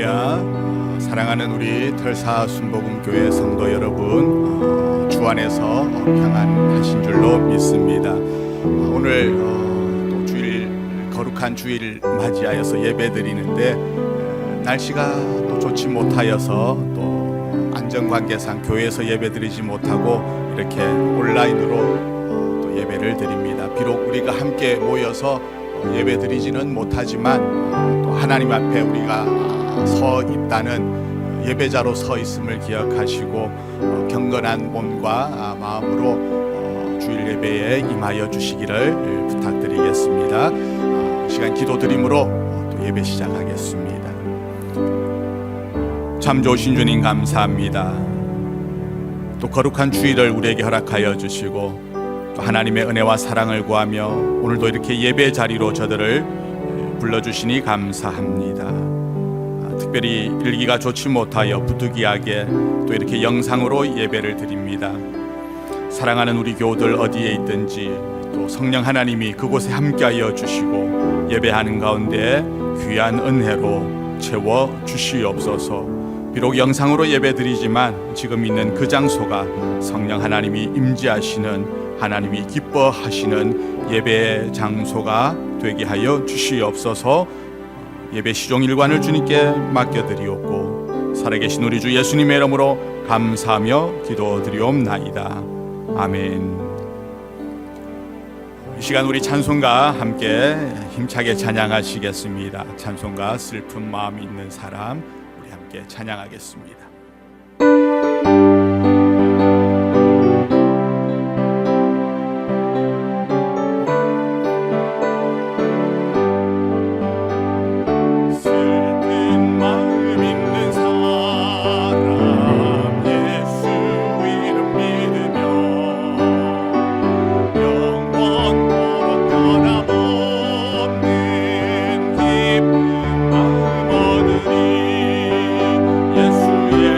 할렐루야. 사랑하는 우리 털사 순복음교회 성도 여러분, 주 안에서 평안하신 줄로 믿습니다. 오늘 또 주일, 거룩한 주일을 맞이하여서 예배드리는데 날씨가 또 좋지 못하여서 또 안전관계상 교회에서 예배드리지 못하고 이렇게 온라인으로 또 예배를 드립니다. 비록 우리가 함께 모여서 예배드리지는 못하지만 또 하나님 앞에 우리가 서 있다는 예배자로 서 있음을 기억하시고 경건한 몸과 마음으로 주일 예배에 임하여 주시기를 부탁드리겠습니다. 시간 기도드림으로 또 예배 시작하겠습니다. 참 좋으신 주님 감사합니다. 또 거룩한 주일을 우리에게 허락하여 주시고 또 하나님의 은혜와 사랑을 구하며 오늘도 이렇게 예배 자리로 저들을 불러주시니 감사합니다. 특별히 일기가 좋지 못하여 부득이하게 또 이렇게 영상으로 예배를 드립니다. 사랑하는 우리 교우들 어디에 있든지 또 성령 하나님이 그곳에 함께하여 주시고 예배하는 가운데 귀한 은혜로 채워 주시옵소서. 비록 영상으로 예배드리지만 지금 있는 그 장소가 성령 하나님이 임재하시는, 하나님이 기뻐하시는 예배의 장소가 되게 하여 주시옵소서. 예배 시종일관을 주님께 맡겨드리옵고 살아계신 우리 주 예수님의 이름으로 감사하며 기도드리옵나이다. 아멘. 이 시간 우리 찬송가 함께 힘차게 찬양하시겠습니다. 찬송가 슬픈 마음이 있는 사람, 우리 함께 찬양하겠습니다. 예수의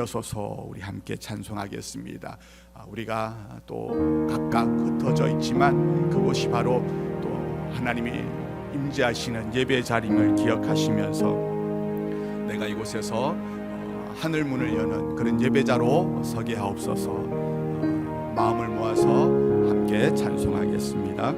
여소서. 우리 함께 찬송하겠습니다. 우리가 또 각각 흩어져 있지만 그곳이 바로 또 하나님이 임재하시는 예배 자리임을 기억하시면서 내가 이곳에서 하늘 문을 여는 그런 예배자로 서게 하옵소서. 마음을 모아서 함께 찬송하겠습니다.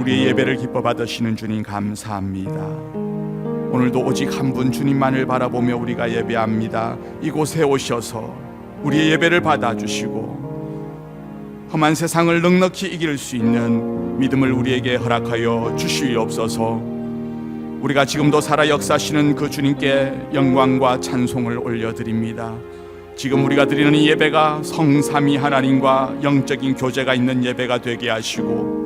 우리의 예배를 기뻐 받으시는 주님 감사합니다. 오늘도 오직 한 분 주님만을 바라보며 우리가 예배합니다. 이곳에 오셔서 우리의 예배를 받아주시고 험한 세상을 넉넉히 이길 수 있는 믿음을 우리에게 허락하여 주시옵소서. 우리가 지금도 살아 역사하시는 그 주님께 영광과 찬송을 올려드립니다. 지금 우리가 드리는 이 예배가 성삼위 하나님과 영적인 교제가 있는 예배가 되게 하시고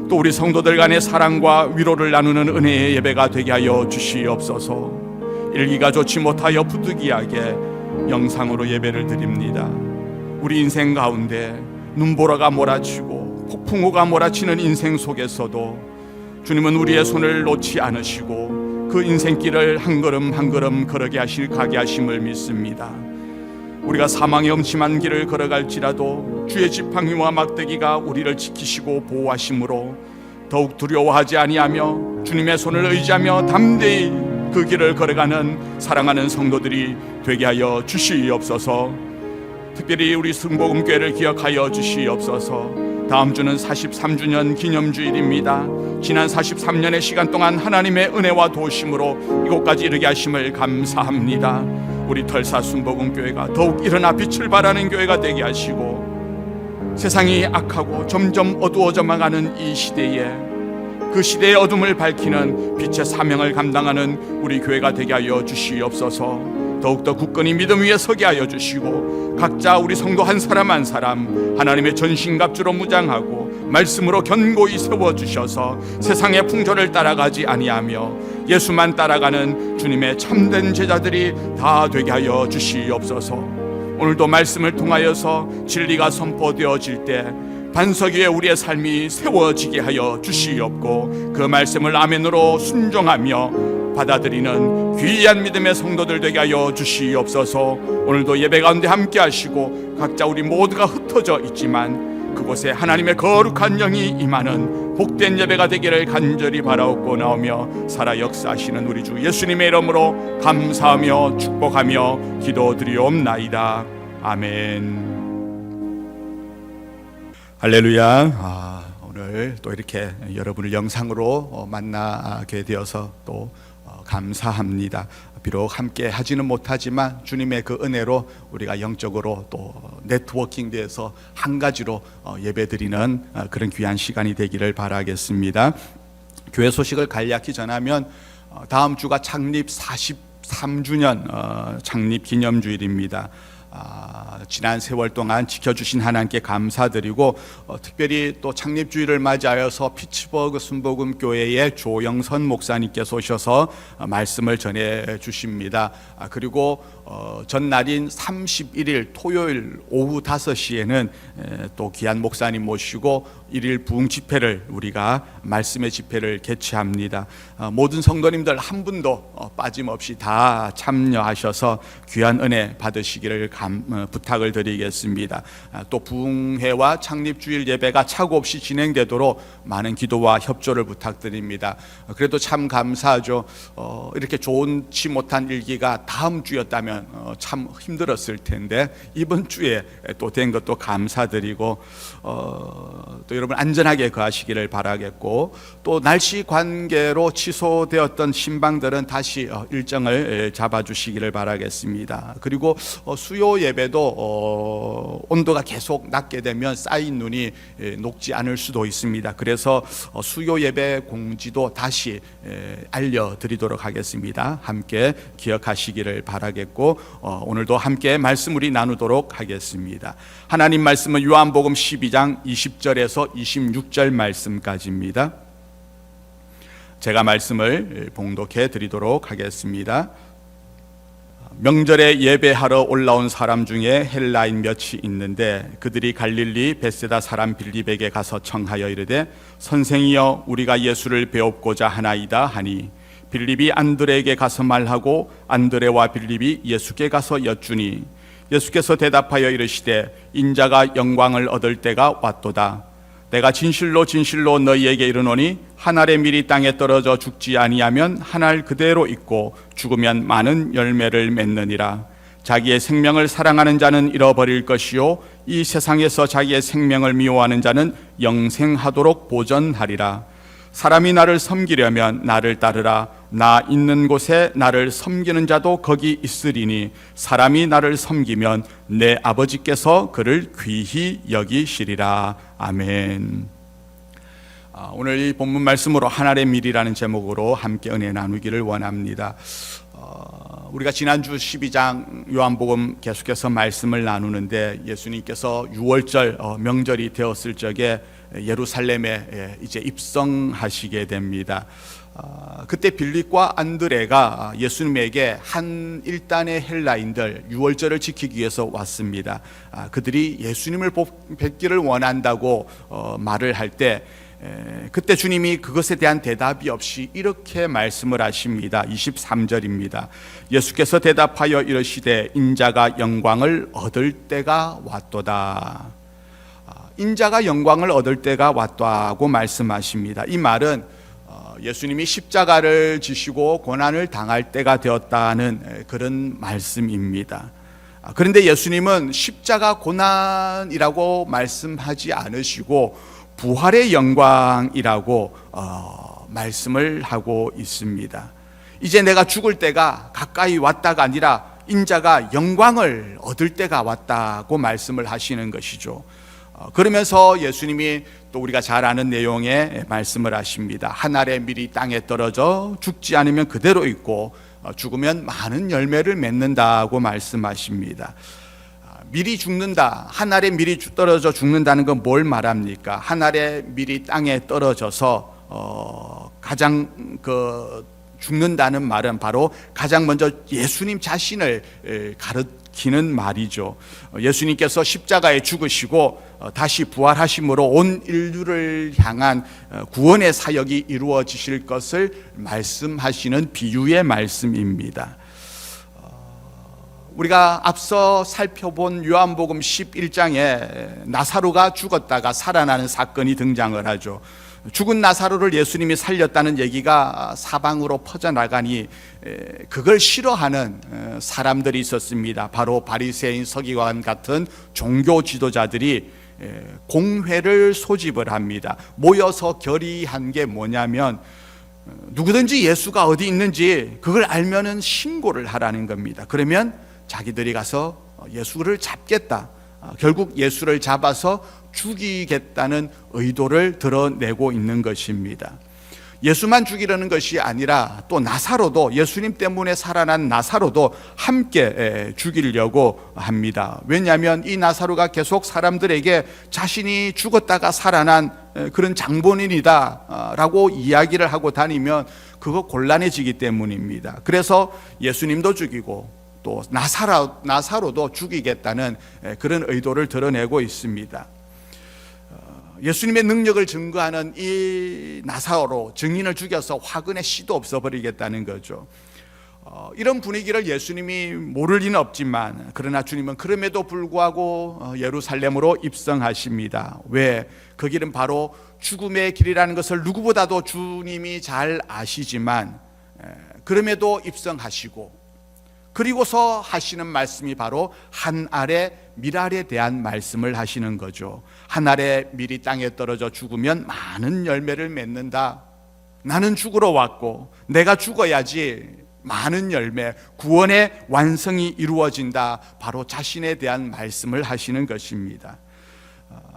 또 우리 성도들 간의 사랑과 위로를 나누는 은혜의 예배가 되게 하여 주시옵소서. 일기가 좋지 못하여 부득이하게 영상으로 예배를 드립니다. 우리 인생 가운데 눈보라가 몰아치고 폭풍우가 몰아치는 인생 속에서도 주님은 우리의 손을 놓지 않으시고 그 인생길을 한 걸음 한 걸음 가게 하심을 믿습니다. 우리가 사망의 엄침한 길을 걸어갈지라도 주의 지팡이와 막대기가 우리를 지키시고 보호하심으로 더욱 두려워하지 아니하며 주님의 손을 의지하며 담대히 그 길을 걸어가는 사랑하는 성도들이 되게 하여 주시옵소서. 특별히 우리 승복음교회를 기억하여 주시옵소서. 다음 주는 43주년 기념주일입니다. 지난 43년의 시간 동안 하나님의 은혜와 도우심으로 이곳까지 이르게 하심을 감사합니다. 우리 털사 순복음교회가 더욱 일어나 빛을 발하는 교회가 되게 하시고 세상이 악하고 점점 어두워져만 가는 이 시대에 그 시대의 어둠을 밝히는 빛의 사명을 감당하는 우리 교회가 되게 하여 주시옵소서. 더욱더 굳건히 믿음 위에 서게 하여 주시고 각자 우리 성도 한 사람 한 사람 하나님의 전신갑주로 무장하고 말씀으로 견고히 세워주셔서 세상의 풍조를 따라가지 아니하며 예수만 따라가는 주님의 참된 제자들이 다 되게 하여 주시옵소서. 오늘도 말씀을 통하여서 진리가 선포되어질 때 반석 위에 우리의 삶이 세워지게 하여 주시옵고 그 말씀을 아멘으로 순종하며 받아들이는 귀한 믿음의 성도들 되게 하여 주시옵소서. 오늘도 예배 가운데 함께 하시고 각자 우리 모두가 흩어져 있지만 그곳에 하나님의 거룩한 영이 임하는 복된 예배가 되기를 간절히 바라옵고 나오며 살아 역사하시는 우리 주 예수님의 이름으로 감사하며 축복하며 기도드리옵나이다. 아멘. 할렐루야. 오늘 또 이렇게 여러분을 영상으로 만나게 되어서 또 감사합니다. 비록 함께 하지는 못하지만 주님의 그 은혜로 우리가 영적으로 또 네트워킹 돼서 한 가지로 예배드리는 그런 귀한 시간이 되기를 바라겠습니다. 교회 소식을 간략히 전하면 다음 주가 창립 43주년 창립 기념주일입니다. 지난 세월 동안 지켜주신 하나님께 감사드리고 특별히 또 창립주일을 맞이하여서 피츠버그 순복음교회의 조영선 목사님께서 오셔서 말씀을 전해 주십니다. 그리고 전날인 31일 토요일 오후 5시에는 또 귀한 목사님 모시고 1일 부흥 집회를 우리가 말씀의 집회를 개최합니다. 모든 성도님들 한 분도 빠짐없이 다 참여하셔서 귀한 은혜 받으시기를 부탁을 드리겠습니다. 또 부흥회와 창립주일 예배가 착오 없이 진행되도록 많은 기도와 협조를 부탁드립니다. 그래도 참 감사하죠. 이렇게 좋지 못한 일기가 다음 주였다면 참 힘들었을 텐데 이번 주에 또 된 것도 감사드리고 또 여러분 안전하게 거하시기를 바라겠고 또 날씨 관계로 취소되었던 신방들은 다시 일정을 잡아주시기를 바라겠습니다. 그리고 수요 예배도 온도가 계속 낮게 되면 쌓인 눈이 녹지 않을 수도 있습니다. 그래서 수요 예배 공지도 다시 알려드리도록 하겠습니다. 함께 기억하시기를 바라겠고 오늘도 함께 말씀 우리 나누도록 하겠습니다. 하나님 말씀은 요한복음 12장 20절에서 26절 말씀까지입니다. 제가 말씀을 봉독해 드리도록 하겠습니다. 명절에 예배하러 올라온 사람 중에 헬라인 몇이 있는데 그들이 갈릴리 벳세다 사람 빌립에게 가서 청하여 이르되 선생이여 우리가 예수를 배웁고자 하나이다 하니 빌립이 안드레에게 가서 말하고 안드레와 빌립이 예수께 가서 여쭈니 예수께서 대답하여 이르시되 인자가 영광을 얻을 때가 왔도다. 내가 진실로 진실로 너희에게 이르노니 한 알의 밀이 땅에 떨어져 죽지 아니하면 한 알 그대로 있고 죽으면 많은 열매를 맺느니라. 자기의 생명을 사랑하는 자는 잃어버릴 것이요 이 세상에서 자기의 생명을 미워하는 자는 영생하도록 보전하리라. 사람이 나를 섬기려면 나를 따르라. 나 있는 곳에 나를 섬기는 자도 거기 있으리니 사람이 나를 섬기면 내 아버지께서 그를 귀히 여기시리라. 아멘. 오늘 이 본문 말씀으로 한 알의 밀이라는 제목으로 함께 은혜 나누기를 원합니다. 우리가 지난주 12장 요한복음 계속해서 말씀을 나누는데 예수님께서 유월절 명절이 되었을 적에 예루살렘에 이제 입성하시게 됩니다. 그때 빌립과 안드레가 예수님에게 한 일단의 헬라인들 유월절을 지키기 위해서 왔습니다. 그들이 예수님을 뵙기를 원한다고 말을 할 때 그때 주님이 그것에 대한 대답이 없이 이렇게 말씀을 하십니다. 23절입니다. 예수께서 대답하여 이르시되 인자가 영광을 얻을 때가 왔도다. 인자가 영광을 얻을 때가 왔다고 말씀하십니다. 이 말은 예수님이 십자가를 지시고 고난을 당할 때가 되었다는 그런 말씀입니다. 그런데 예수님은 십자가 고난이라고 말씀하지 않으시고 부활의 영광이라고 말씀을 하고 있습니다. 이제 내가 죽을 때가 가까이 왔다가 아니라 인자가 영광을 얻을 때가 왔다고 말씀을 하시는 것이죠. 그러면서 예수님이 또 우리가 잘 아는 내용의 말씀을 하십니다. 한 알의 밀이 땅에 떨어져 죽지 않으면 그대로 있고 죽으면 많은 열매를 맺는다고 말씀하십니다. 밀이 죽는다, 한 알의 밀이 떨어져 죽는다는 건 뭘 말합니까? 한 알의 밀이 땅에 떨어져서 가장 죽는다는 말은 바로 가장 먼저 예수님 자신을 가리키는 말이죠. 예수님께서 십자가에 죽으시고 다시 부활하심으로 온 인류를 향한 구원의 사역이 이루어지실 것을 말씀하시는 비유의 말씀입니다. 우리가 앞서 살펴본 요한복음 11장에 나사로가 죽었다가 살아나는 사건이 등장을 하죠. 죽은 나사로를 예수님이 살렸다는 얘기가 사방으로 퍼져나가니 그걸 싫어하는 사람들이 있었습니다. 바로 바리새인 서기관 같은 종교 지도자들이 공회를 소집을 합니다. 모여서 결의한 게 뭐냐면 누구든지 예수가 어디 있는지 그걸 알면은 신고를 하라는 겁니다. 그러면 자기들이 가서 예수를 잡겠다. 결국 예수를 잡아서 죽이겠다는 의도를 드러내고 있는 것입니다. 예수만 죽이려는 것이 아니라 또 나사로도, 예수님 때문에 살아난 나사로도 함께 죽이려고 합니다. 왜냐하면 이 나사로가 계속 사람들에게 자신이 죽었다가 살아난 그런 장본인이다 라고 이야기를 하고 다니면 그거 곤란해지기 때문입니다. 그래서 예수님도 죽이고 또 나사로도 죽이겠다는 그런 의도를 드러내고 있습니다. 예수님의 능력을 증거하는 이 나사로 증인을 죽여서 화근에 씨도 없어버리겠다는 거죠. 이런 분위기를 예수님이 모를 리는 없지만 그러나 주님은 그럼에도 불구하고 예루살렘으로 입성하십니다. 왜? 그 길은 바로 죽음의 길이라는 것을 누구보다도 주님이 잘 아시지만 그럼에도 입성하시고 그리고서 하시는 말씀이 바로 한 알의 밀알에 대한 말씀을 하시는 거죠. 한 알의 밀이 땅에 떨어져 죽으면 많은 열매를 맺는다. 나는 죽으러 왔고 내가 죽어야지 많은 열매, 구원의 완성이 이루어진다. 바로 자신에 대한 말씀을 하시는 것입니다.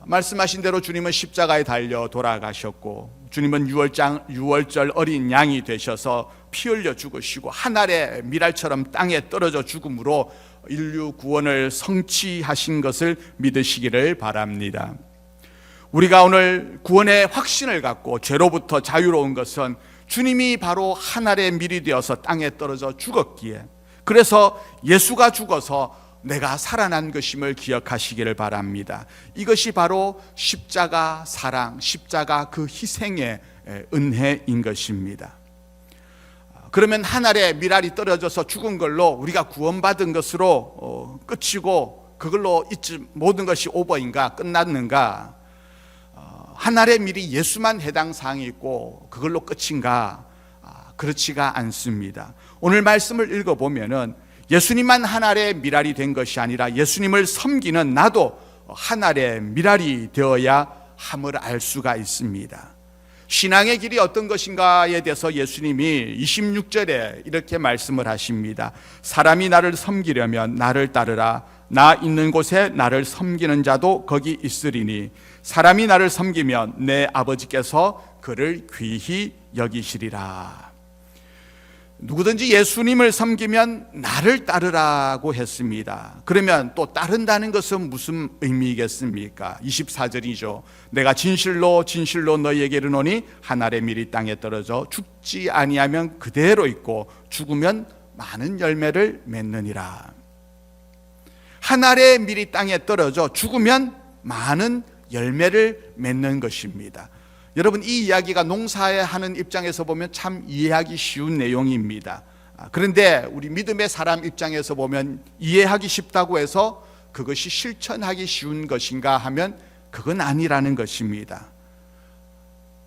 말씀하신 대로 주님은 십자가에 달려 돌아가셨고 주님은 유월절 어린 양이 되셔서 피 흘려 죽으시고 한 알의 밀알처럼 땅에 떨어져 죽음으로 인류 구원을 성취하신 것을 믿으시기를 바랍니다. 우리가 오늘 구원의 확신을 갖고 죄로부터 자유로운 것은 주님이 바로 한 알의 밀이 되어서 땅에 떨어져 죽었기에, 그래서 예수가 죽어서 내가 살아난 것임을 기억하시기를 바랍니다. 이것이 바로 십자가 사랑, 십자가 그 희생의 은혜인 것입니다. 그러면 한 알의 밀알이 떨어져서 죽은 걸로 우리가 구원받은 것으로 끝이고 그걸로 모든 것이 오버인가, 끝났는가? 한 알의 밀이 예수만 해당 사항이 있고 그걸로 끝인가? 그렇지가 않습니다. 오늘 말씀을 읽어보면은 예수님만 한 알의 밀알이 된 것이 아니라 예수님을 섬기는 나도 한 알의 밀알이 되어야 함을 알 수가 있습니다. 신앙의 길이 어떤 것인가에 대해서 예수님이 26절에 이렇게 말씀을 하십니다. 사람이 나를 섬기려면 나를 따르라. 나 있는 곳에 나를 섬기는 자도 거기 있으리니 사람이 나를 섬기면 내 아버지께서 그를 귀히 여기시리라. 누구든지 예수님을 섬기면 나를 따르라고 했습니다. 그러면 또 따른다는 것은 무슨 의미겠습니까? 24절이죠. 내가 진실로 진실로 너희에게 이르노니 한 알의 밀이 땅에 떨어져 죽지 아니하면 그대로 있고 죽으면 많은 열매를 맺느니라. 한 알의 밀이 땅에 떨어져 죽으면 많은 열매를 맺는 것입니다. 여러분, 이 이야기가 농사하는 입장에서 보면 참 이해하기 쉬운 내용입니다. 그런데 우리 믿음의 사람 입장에서 보면 이해하기 쉽다고 해서 그것이 실천하기 쉬운 것인가 하면 그건 아니라는 것입니다.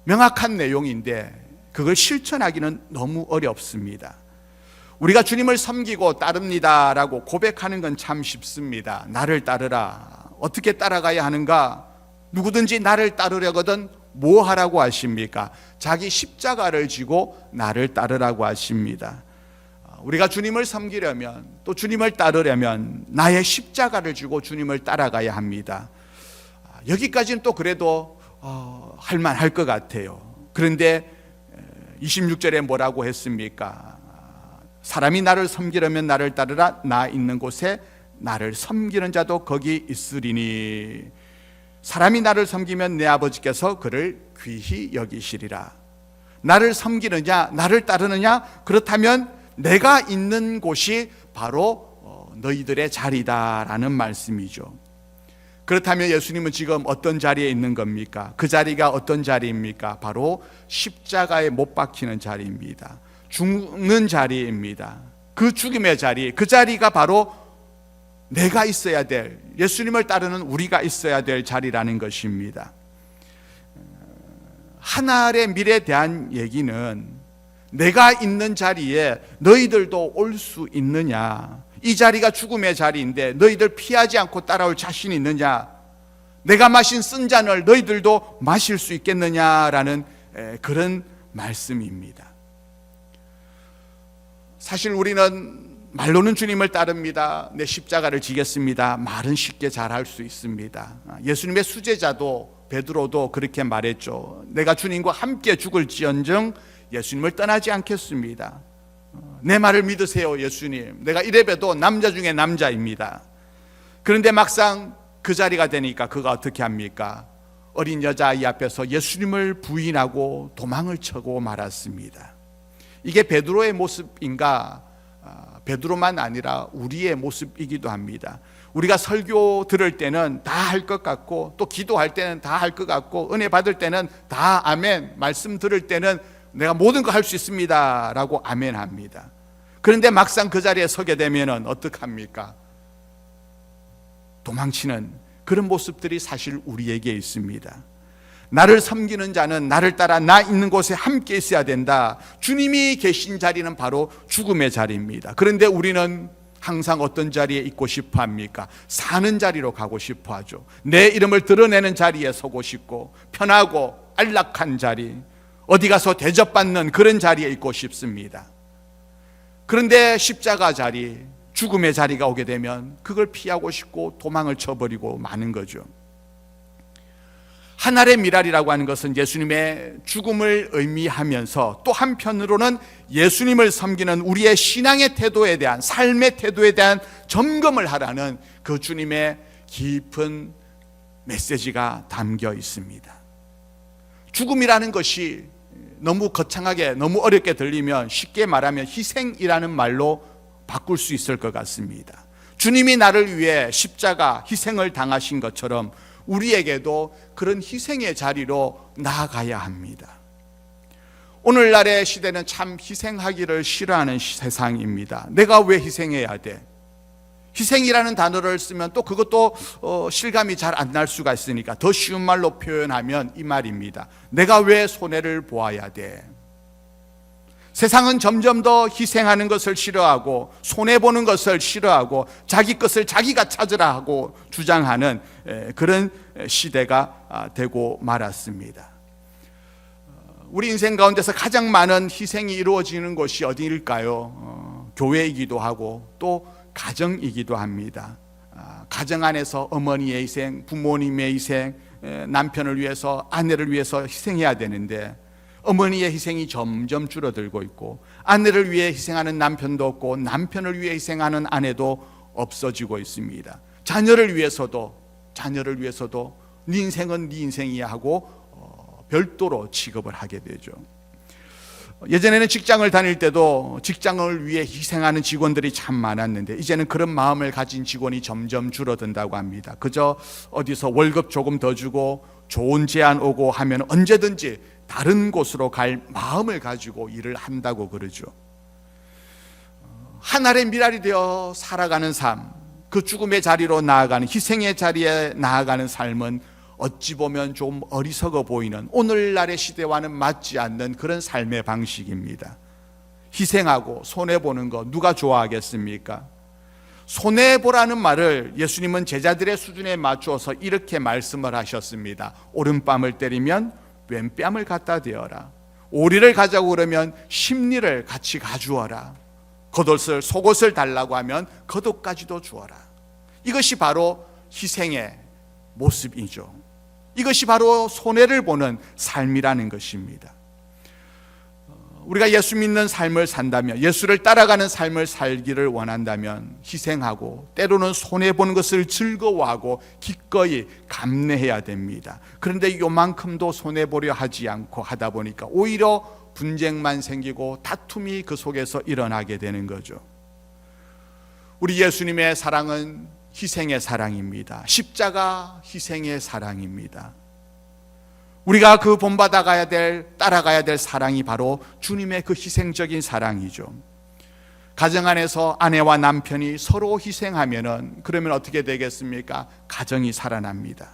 명확한 내용인데 그걸 실천하기는 너무 어렵습니다. 우리가 주님을 섬기고 따릅니다라고 고백하는 건 참 쉽습니다. 나를 따르라. 어떻게 따라가야 하는가? 누구든지 나를 따르려거든 뭐 하라고 하십니까? 자기 십자가를 지고 나를 따르라고 하십니다. 우리가 주님을 섬기려면, 또 주님을 따르려면 나의 십자가를 지고 주님을 따라가야 합니다. 여기까지는 또 그래도 할만할 것 같아요. 그런데 26절에 뭐라고 했습니까? 사람이 나를 섬기려면 나를 따르라. 나 있는 곳에 나를 섬기는 자도 거기 있으리니 사람이 나를 섬기면 내 아버지께서 그를 귀히 여기시리라. 나를 섬기느냐, 나를 따르느냐? 그렇다면 내가 있는 곳이 바로 너희들의 자리다라는 말씀이죠. 그렇다면 예수님은 지금 어떤 자리에 있는 겁니까? 그 자리가 어떤 자리입니까? 바로 십자가에 못 박히는 자리입니다. 죽는 자리입니다. 그 죽음의 자리, 그 자리가 바로 내가 있어야 될, 예수님을 따르는 우리가 있어야 될 자리라는 것입니다. 한 알의 밀에 대한 얘기는 내가 있는 자리에 너희들도 올 수 있느냐, 이 자리가 죽음의 자리인데 너희들 피하지 않고 따라올 자신이 있느냐, 내가 마신 쓴 잔을 너희들도 마실 수 있겠느냐라는 그런 말씀입니다. 사실 우리는 말로는 주님을 따릅니다. 내 십자가를 지겠습니다. 말은 쉽게 잘할 수 있습니다. 예수님의 수제자도 베드로도 그렇게 말했죠. 내가 주님과 함께 죽을지언정 예수님을 떠나지 않겠습니다. 내 말을 믿으세요, 예수님. 내가 이래봬도 남자 중에 남자입니다. 그런데 막상 그 자리가 되니까 그가 어떻게 합니까? 어린 여자아이 앞에서 예수님을 부인하고 도망을 쳐고 말았습니다. 이게 베드로의 모습인가? 베드로만 아니라 우리의 모습이기도 합니다. 우리가 설교 들을 때는 다 할 것 같고, 또 기도할 때는 다 할 것 같고, 은혜 받을 때는 다 아멘, 말씀 들을 때는 내가 모든 거 할 수 있습니다 라고 아멘 합니다. 그런데 막상 그 자리에 서게 되면 어떡합니까? 도망치는 그런 모습들이 사실 우리에게 있습니다. 나를 섬기는 자는 나를 따라 나 있는 곳에 함께 있어야 된다. 주님이 계신 자리는 바로 죽음의 자리입니다. 그런데 우리는 항상 어떤 자리에 있고 싶어 합니까? 사는 자리로 가고 싶어 하죠. 내 이름을 드러내는 자리에 서고 싶고, 편하고 안락한 자리, 어디 가서 대접받는 그런 자리에 있고 싶습니다. 그런데 십자가 자리, 죽음의 자리가 오게 되면 그걸 피하고 싶고 도망을 쳐버리고 마는 거죠. 한 알의 밀알이라고 하는 것은 예수님의 죽음을 의미하면서 또 한편으로는 예수님을 섬기는 우리의 신앙의 태도에 대한, 삶의 태도에 대한 점검을 하라는 그 주님의 깊은 메시지가 담겨 있습니다. 죽음이라는 것이 너무 거창하게, 너무 어렵게 들리면 쉽게 말하면 희생이라는 말로 바꿀 수 있을 것 같습니다. 주님이 나를 위해 십자가 희생을 당하신 것처럼 우리에게도 그런 희생의 자리로 나아가야 합니다. 오늘날의 시대는 참 희생하기를 싫어하는 세상입니다. 내가 왜 희생해야 돼? 희생이라는 단어를 쓰면 또 그것도 실감이 잘 안 날 수가 있으니까 더 쉬운 말로 표현하면 이 말입니다. 내가 왜 손해를 보아야 돼? 세상은 점점 더 희생하는 것을 싫어하고 손해보는 것을 싫어하고 자기 것을 자기가 찾으라 하고 주장하는 그런 시대가 되고 말았습니다. 우리 인생 가운데서 가장 많은 희생이 이루어지는 곳이 어디일까요? 교회이기도 하고 또 가정이기도 합니다. 가정 안에서 어머니의 희생, 부모님의 희생, 남편을 위해서, 아내를 위해서 희생해야 되는데 어머니의 희생이 점점 줄어들고 있고, 아내를 위해 희생하는 남편도 없고, 남편을 위해 희생하는 아내도 없어지고 있습니다. 자녀를 위해서도 네 인생은 네 인생이야 하고 별도로 취급을 하게 되죠. 예전에는 직장을 다닐 때도 직장을 위해 희생하는 직원들이 참 많았는데, 이제는 그런 마음을 가진 직원이 점점 줄어든다고 합니다. 그저 어디서 월급 조금 더 주고 좋은 제안 오고 하면 언제든지 다른 곳으로 갈 마음을 가지고 일을 한다고 그러죠. 한 알의 미랄이 되어 살아가는 삶, 그 죽음의 자리로 나아가는, 희생의 자리에 나아가는 삶은 어찌 보면 좀 어리석어 보이는, 오늘날의 시대와는 맞지 않는 그런 삶의 방식입니다. 희생하고 손해보는 거 누가 좋아하겠습니까? 손해보라는 말을 예수님은 제자들의 수준에 맞추어서 이렇게 말씀을 하셨습니다. 오른뺨을 때리면 왼뺨을 갖다 대어라. 오리를 가자고 그러면 십리를 같이 가주어라. 겉옷을, 속옷을 달라고 하면 겉옷까지도 주어라. 이것이 바로 희생의 모습이죠. 이것이 바로 손해를 보는 삶이라는 것입니다. 우리가 예수 믿는 삶을 산다면, 예수를 따라가는 삶을 살기를 원한다면 희생하고 때로는 손해보는 것을 즐거워하고 기꺼이 감내해야 됩니다. 그런데 요만큼도 손해보려 하지 않고 하다 보니까 오히려 분쟁만 생기고 다툼이 그 속에서 일어나게 되는 거죠. 우리 예수님의 사랑은 희생의 사랑입니다. 십자가 희생의 사랑입니다. 우리가 그 본받아가야 될, 따라가야 될 사랑이 바로 주님의 그 희생적인 사랑이죠. 가정 안에서 아내와 남편이 서로 희생하면은, 그러면 어떻게 되겠습니까? 가정이 살아납니다.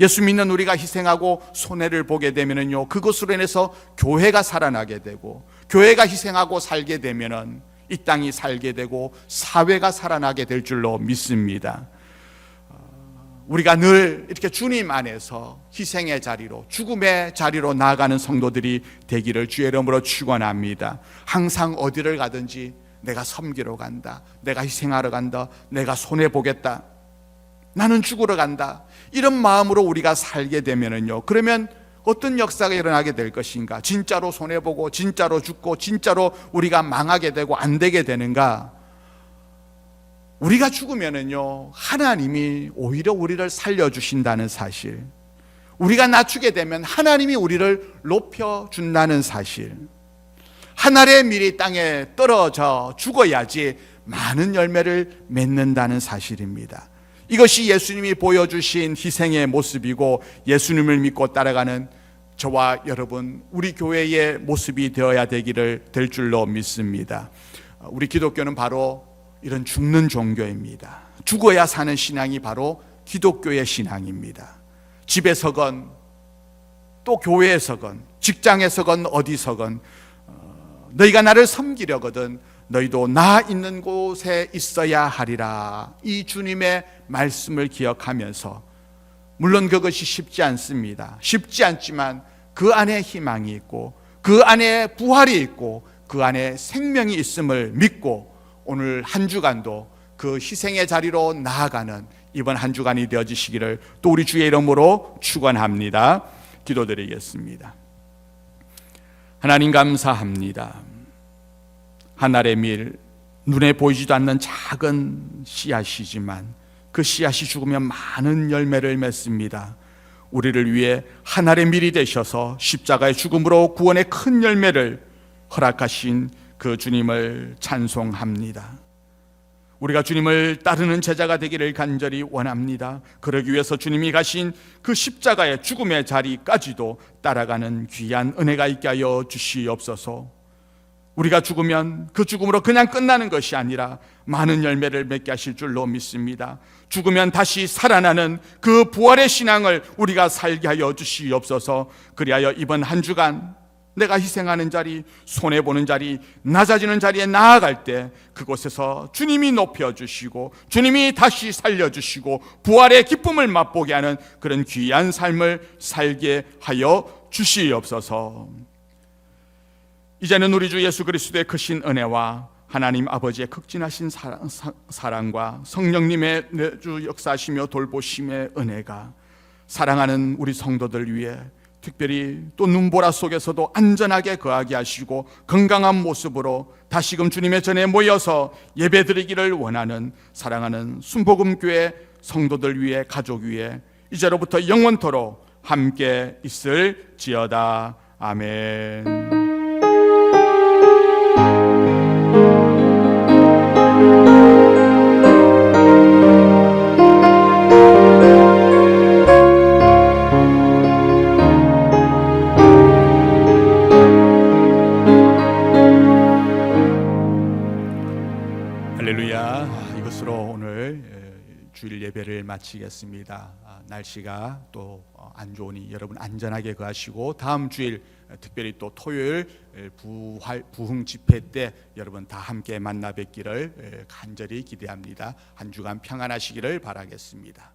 예수 믿는 우리가 희생하고 손해를 보게 되면은요, 그것으로 인해서 교회가 살아나게 되고, 교회가 희생하고 살게 되면은 이 땅이 살게 되고 사회가 살아나게 될 줄로 믿습니다. 우리가 늘 이렇게 주님 안에서 희생의 자리로, 죽음의 자리로 나아가는 성도들이 되기를 주의 이름으로 축원합니다. 항상 어디를 가든지 내가 섬기러 간다, 내가 희생하러 간다, 내가 손해보겠다, 나는 죽으러 간다, 이런 마음으로 우리가 살게 되면은요, 그러면 어떤 역사가 일어나게 될 것인가? 진짜로 손해보고 진짜로 죽고 진짜로 우리가 망하게 되고 안 되게 되는가? 우리가 죽으면은요, 하나님이 오히려 우리를 살려주신다는 사실, 우리가 낮추게 되면 하나님이 우리를 높여준다는 사실, 하늘의 밀이 땅에 떨어져 죽어야지 많은 열매를 맺는다는 사실입니다. 이것이 예수님이 보여주신 희생의 모습이고, 예수님을 믿고 따라가는 저와 여러분, 우리 교회의 모습이 되어야 될 줄로 믿습니다. 우리 기독교는 바로 이런 죽는 종교입니다. 죽어야 사는 신앙이 바로 기독교의 신앙입니다. 집에서건 또 교회에서건 직장에서건 어디서건 너희가 나를 섬기려거든 너희도 나 있는 곳에 있어야 하리라. 이 주님의 말씀을 기억하면서, 물론 그것이 쉽지 않습니다. 쉽지 않지만 그 안에 희망이 있고 그 안에 부활이 있고 그 안에 생명이 있음을 믿고 오늘 한 주간도 그 희생의 자리로 나아가는 이번 한 주간이 되어지시기를 또 우리 주의 이름으로 축원합니다. 기도드리겠습니다. 하나님 감사합니다. 하늘의 밀, 눈에 보이지도 않는 작은 씨앗이지만 그 씨앗이 죽으면 많은 열매를 맺습니다. 우리를 위해 하늘의 밀이 되셔서 십자가의 죽음으로 구원의 큰 열매를 허락하신 그 주님을 찬송합니다. 우리가 주님을 따르는 제자가 되기를 간절히 원합니다. 그러기 위해서 주님이 가신 그 십자가의 죽음의 자리까지도 따라가는 귀한 은혜가 있게 하여 주시옵소서. 우리가 죽으면 그 죽음으로 그냥 끝나는 것이 아니라 많은 열매를 맺게 하실 줄로 믿습니다. 죽으면 다시 살아나는 그 부활의 신앙을 우리가 살게 하여 주시옵소서. 그리하여 이번 한 주간 내가 희생하는 자리, 손해보는 자리, 낮아지는 자리에 나아갈 때 그곳에서 주님이 높여주시고 주님이 다시 살려주시고 부활의 기쁨을 맛보게 하는 그런 귀한 삶을 살게 하여 주시옵소서. 이제는 우리 주 예수 그리스도의 크신 은혜와 하나님 아버지의 극진하신 사랑과 성령님의 내주 역사하시며 돌보심의 은혜가 사랑하는 우리 성도들 위해 특별히 또 눈보라 속에서도 안전하게 거하게 하시고 건강한 모습으로 다시금 주님의 전에 모여서 예배드리기를 원하는 사랑하는 순복음교회 성도들 위해 가족 위해 이제로부터 영원토록 함께 있을지어다. 아멘. 할렐루야. 이것으로 오늘 주일 예배를 마치겠습니다. 날씨가 또 안 좋으니 여러분 안전하게 거하시고 다음 주일 특별히 또 토요일 부흥 집회 때 여러분 다 함께 만나 뵙기를 간절히 기대합니다. 한 주간 평안하시기를 바라겠습니다.